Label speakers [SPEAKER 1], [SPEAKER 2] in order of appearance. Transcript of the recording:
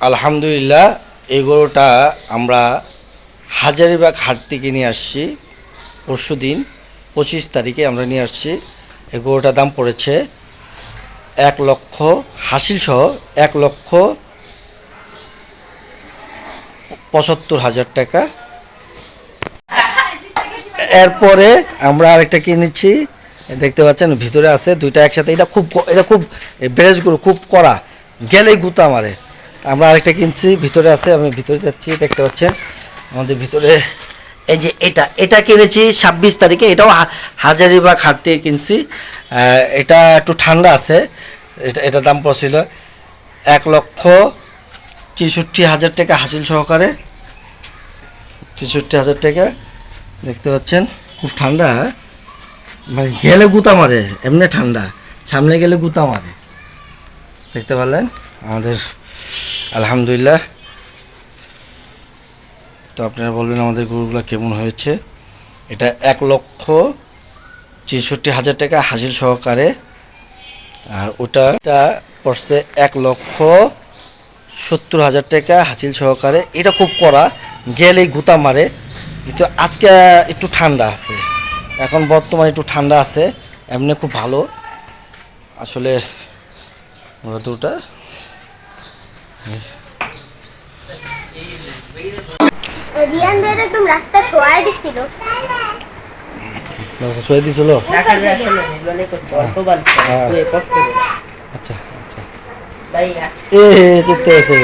[SPEAKER 1] আলহামদুলিল্লাহ, এই গরুটা আমরা হাজারীবাগ হাট থেকে নিয়ে আসছি। পরশু দিন 25 তারিখে আমরা নিয়ে আসছি। এই গরুটার দাম পড়েছে 1 লক্ষ, হাসিল সহ 1,75,000 টাকা। এরপরে আমরা আরেকটা কিনেছি, দেখতে পাচ্ছেন ভিতরে আছে দুইটা একসাথে। এটা খুব ব্রেজ গরু, খুব কড়া, গেলেই গুতা মারে। আমরা আরেকটা কিনছি, ভিতরে আছে, আমি ভিতরে যাচ্ছি, দেখতে পাচ্ছেন আমাদের ভিতরে। এই যে এটা কিনেছি 26 তারিখে, এটাও হাজারীবাগ হাট থেকে কিনছি। এটা একটু ঠান্ডা আছে। এটা দাম পড়ছিল 1,63,000 টাকা হাসিল সহকারে। 63,000 টাকা, দেখতে পাচ্ছেন খুব ঠান্ডা, মানে গেলে গুতা মারে, এমনি ঠান্ডা, সামনে গেলে গুতা মারে। দেখতে পারলেন আমাদের, আলহামদুলিল্লাহ। তো আপনারা বলবেন আমাদের গরুগুলো কেমন হয়েছে। এটা 1,63,000 টাকা হাসিল সহকারে, আর ওটা পড়ছে 1,70,000 টাকা হাসিল সহকারে। এটা খুব কড়া, গেলেই গুতা মারে, কিন্তু আজকে একটু ঠান্ডা আছে, এখন বর্তমানে একটু ঠান্ডা আছে, এমনি খুব ভালো আসলে দুটা।
[SPEAKER 2] রিয়ান ভাই একদম রাস্তা শোয়াই দিছিল,
[SPEAKER 1] রাস্তা শোয়াই দিছিল। আচ্ছা আচ্ছা, ভাই এ যেতে আছে।